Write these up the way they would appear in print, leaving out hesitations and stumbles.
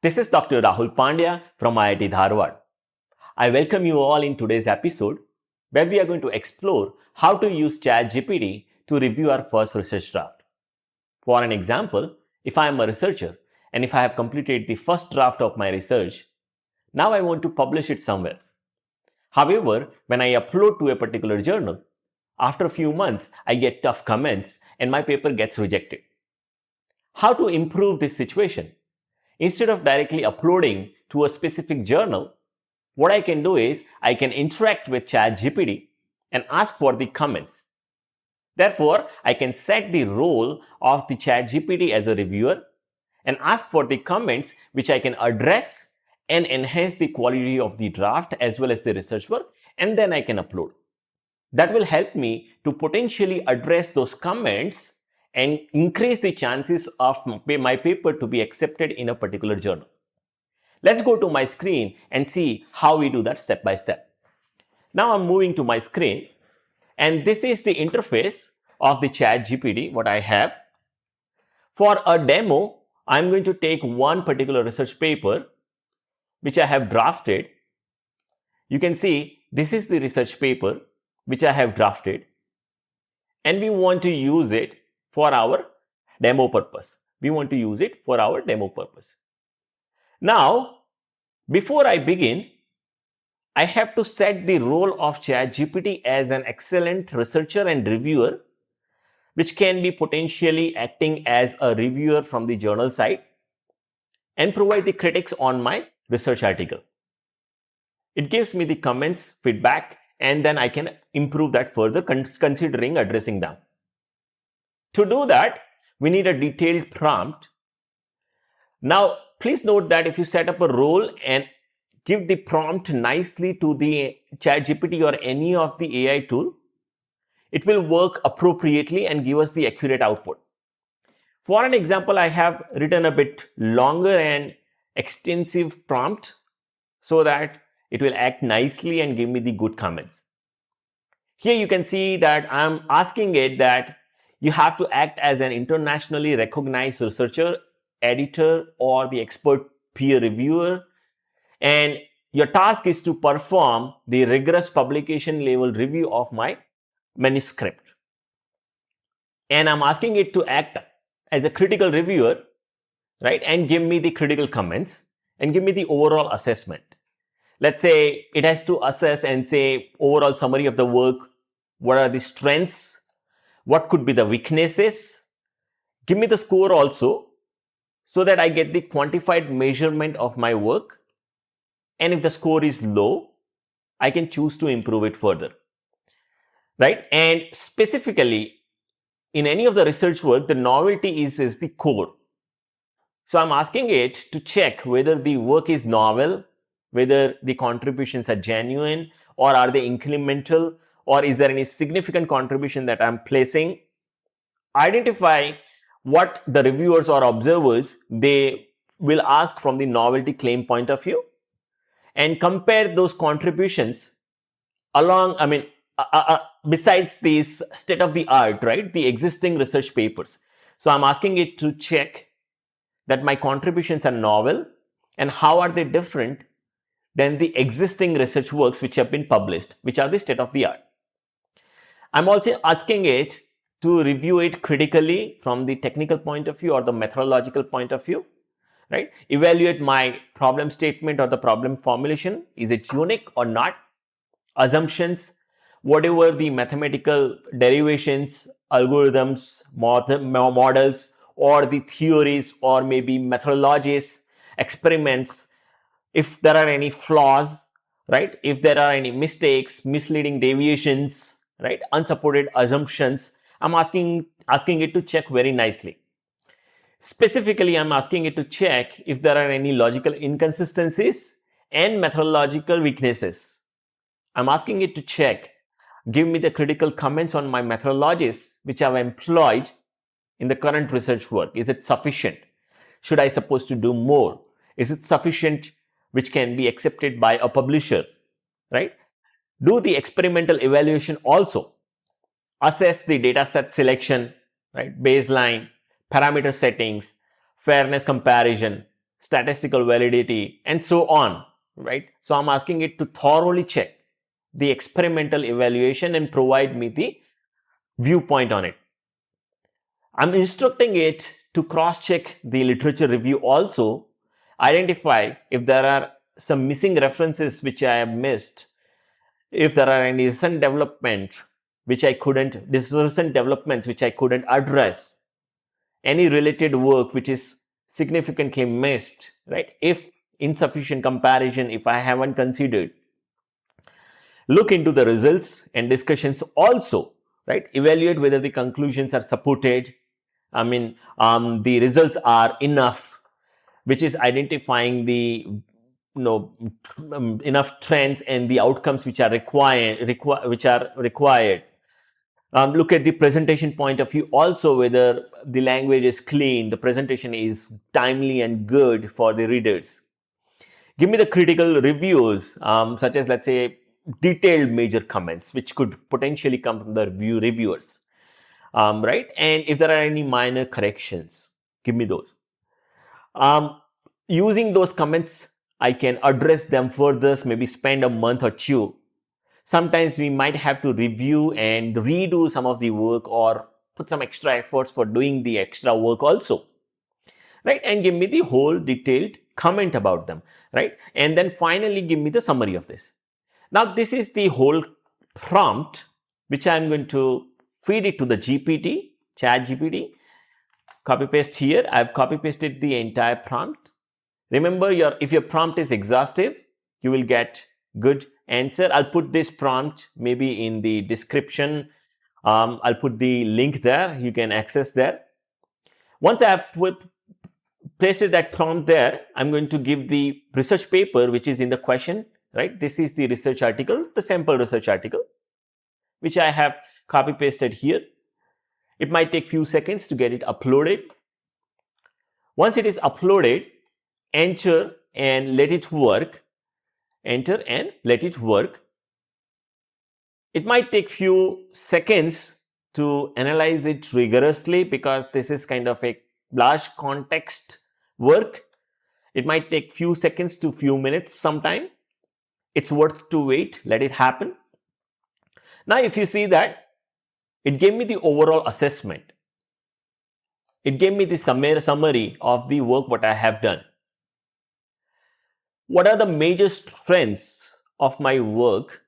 This is Dr. Rahul Pandya from IIT Dharwad. I welcome you all in today's episode where we are going to explore how to use ChatGPT to review our first research draft. For an example, if I am a researcher and if I have completed the first draft of my research, now I want to publish it somewhere. However, when I upload to a particular journal, after a few months, I get tough comments and my paper gets rejected. How to improve this situation? Instead of directly uploading to a specific journal, what I can do is I can interact with ChatGPT and ask for the comments. Therefore, I can set the role of the ChatGPT as a reviewer and ask for the comments which I can address and enhance the quality of the draft as well as the research work, and then I can upload. That will help me to potentially address those comments and increase the chances of my paper to be accepted in a particular journal. Let's go to my screen and see how we do that step by step. Now I'm moving to my screen and this is the interface of the ChatGPT, what I have. For a demo, I'm going to take one particular research paper which I have drafted. You can see this is the research paper which I have drafted and we want to use it for our demo purpose. Now, before I begin, I have to set the role of ChatGPT as an excellent researcher and reviewer, which can be potentially acting as a reviewer from the journal side and provide the critics on my research article. It gives me the comments, feedback, and then I can improve that further considering addressing them. To do that, we need a detailed prompt. Now, please note that if you set up a role and give the prompt nicely to the ChatGPT or any of the AI tool, it will work appropriately and give us the accurate output. For an example, I have written a bit longer and extensive prompt so that it will act nicely and give me the good comments. Here you can see that I'm asking it that you have to act as an internationally recognized researcher, editor, or the expert peer reviewer. And your task is to perform the rigorous publication level review of my manuscript. And I'm asking it to act as a critical reviewer, right? And give me the critical comments and give me the overall assessment. Let's say it has to assess and say overall summary of the work. What are the strengths? What could be the weaknesses? Give me the score also so that I get the quantified measurement of my work. And if the score is low, I can choose to improve it further, right? And specifically in any of the research work, the novelty is the core. So I'm asking it to check whether the work is novel, whether the contributions are genuine or are they incremental, or is there any significant contribution that I'm placing? Identify what the reviewers or observers, they will ask from the novelty claim point of view and compare those contributions along, besides this state of the art, right? The existing research papers. So I'm asking it to check that my contributions are novel and how are they different than the existing research works which have been published, which are the state of the art. I'm also asking it to review it critically from the technical point of view or the methodological point of view, right? Evaluate my problem statement or the problem formulation. Is it unique or not? Assumptions, whatever the mathematical derivations, algorithms, models, or the theories, or maybe methodologies, experiments, if there are any flaws, right? If there are any mistakes, misleading deviations, right? Unsupported assumptions, I'm asking it to check very nicely. Specifically, I'm asking it to check if there are any logical inconsistencies and methodological weaknesses. I'm asking it to check, give me the critical comments on my methodologies which I've employed in the current research work. Is it sufficient? Should I supposed to do more? Is it sufficient which can be accepted by a publisher, right? Do the experimental evaluation also. Assess the data set selection, right? Baseline, parameter settings, fairness comparison, statistical validity, and so on, right? So I'm asking it to thoroughly check the experimental evaluation and provide me the viewpoint on it. I'm instructing it to cross-check the literature review also, identify if there are some missing references which I have missed, if there are any recent developments which I couldn't address, any related work which is significantly missed, right? If insufficient comparison, if I haven't considered, look into the results and discussions also, right? Evaluate whether the conclusions are supported. The results are enough, which is identifying the enough trends and the outcomes which are required. Look at the presentation point of view also, whether the language is clean, the presentation is timely and good for the readers. Give me the critical reviews, such as, let's say, detailed major comments, which could potentially come from the reviewers, right? And if there are any minor corrections, give me those. Using those comments, I can address them further, maybe spend a month or two. Sometimes we might have to review and redo some of the work or put some extra efforts for doing the extra work also, right? And give me the whole detailed comment about them, right? And then finally, give me the summary of this. Now, this is the whole prompt, which I'm going to feed it to the GPT, ChatGPT. Copy paste here. I've copy pasted the entire prompt. Remember, if your prompt is exhaustive, you will get good answer. I'll put this prompt maybe in the description. I'll put the link there. You can access there. Once I have pasted that prompt there, I'm going to give the research paper, which is in the question, right? This is the research article, the sample research article, which I have copy pasted here. It might take few seconds to get it uploaded. Once it is uploaded, enter and let it work. Enter and let it work. It might take few seconds to analyze it rigorously because this is kind of a large context work. It might take few seconds to few minutes sometime. It's worth to wait, let it happen. Now, if you see that, it gave me the overall assessment. It gave me the summary of the work what I have done. What are the major strengths of my work?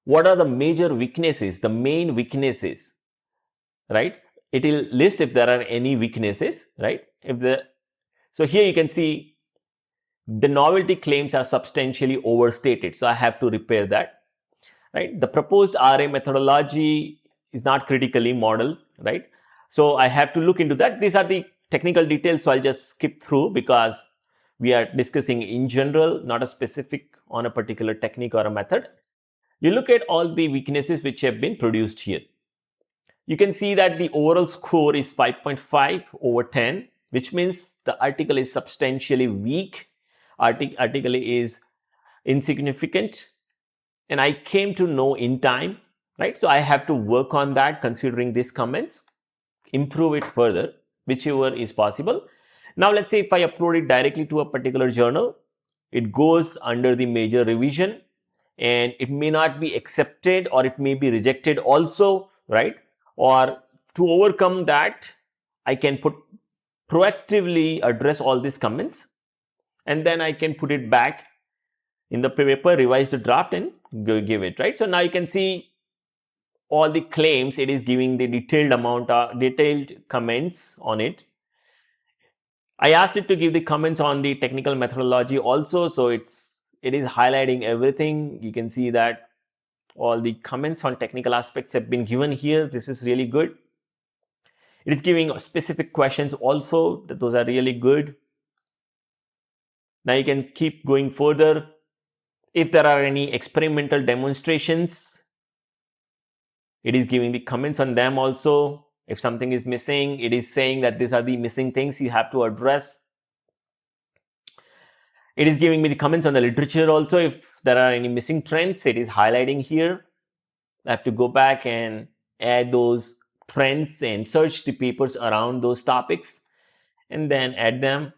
What are the major weaknesses, the main weaknesses, right? It will list if there are any weaknesses, right? So here you can see the novelty claims are substantially overstated. So I have to repair that, right? The proposed RA methodology is not critically modeled, right? So I have to look into that. These are the technical details. So I'll just skip through because we are discussing in general, not a specific on a particular technique or a method. You look at all the weaknesses which have been produced here. You can see that the overall score is 5.5 over 10, which means the article is substantially weak. Article is insignificant. And I came to know in time, right? So I have to work on that considering these comments, improve it further, whichever is possible. Now, let's say if I upload it directly to a particular journal, it goes under the major revision and it may not be accepted or it may be rejected also, right? Or to overcome that, I can proactively address all these comments and then I can put it back in the paper, revise the draft and give it, right? So now you can see all the claims. It is giving the detailed comments on it. I asked it to give the comments on the technical methodology also. So it is highlighting everything. You can see that all the comments on technical aspects have been given here. This is really good. It is giving specific questions also. Those are really good. Now you can keep going further. If there are any experimental demonstrations, it is giving the comments on them also. If something is missing, it is saying that these are the missing things you have to address. It is giving me the comments on the literature also. If there are any missing trends, it is highlighting here. I have to go back and add those trends and search the papers around those topics and then add them.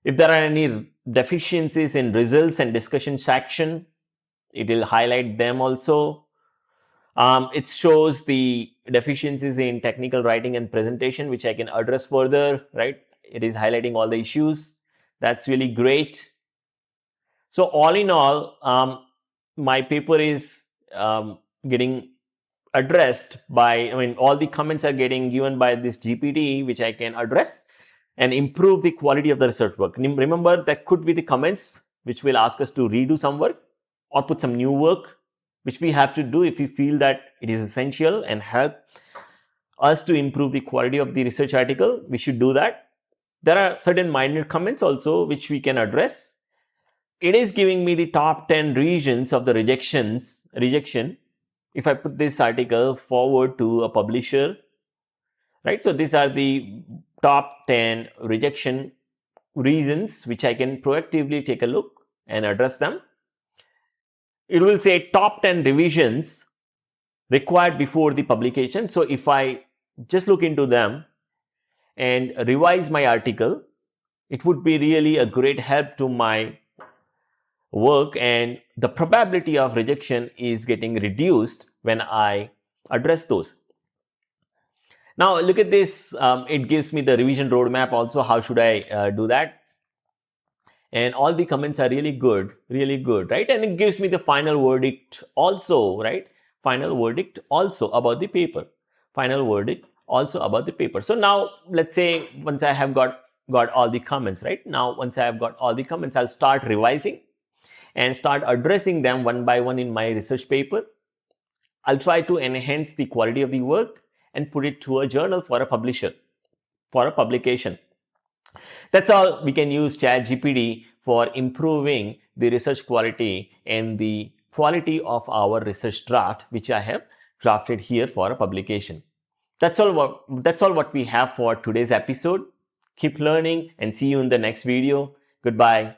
If there are any deficiencies in results and discussion section, it will highlight them also. It shows the deficiencies in technical writing and presentation, which I can address further, right? It is highlighting all the issues. That's really great. So all in all, my paper is getting addressed by, all the comments are getting given by this GPT, which I can address and improve the quality of the research work. Remember, that could be the comments which will ask us to redo some work or put some new work, which we have to do if we feel that it is essential and help us to improve the quality of the research article. We should do that. There are certain minor comments also which we can address. It is giving me the top 10 reasons of the rejection if I put this article forward to a publisher, right? So these are the top 10 rejection reasons which I can proactively take a look and address them. It will say top 10 revisions required before the publication. So if I just look into them and revise my article, it would be really a great help to my work, and the probability of rejection is getting reduced when I address those. Now look at this. It gives me the revision roadmap also. How should I do that? And all the comments are really good, right? And it gives me the final verdict also, right? Final verdict also about the paper. Final verdict also about the paper. So now let's say once I have got all the comments, right? Now once I have got all the comments, I'll start revising and start addressing them one by one in my research paper. I'll try to enhance the quality of the work and put it to a journal for a publisher, for a publication. That's all. We can use ChatGPT for improving the research quality and the quality of our research draft, which I have drafted here for a publication. That's all what we have for today's episode. Keep learning and see you in the next video. Goodbye.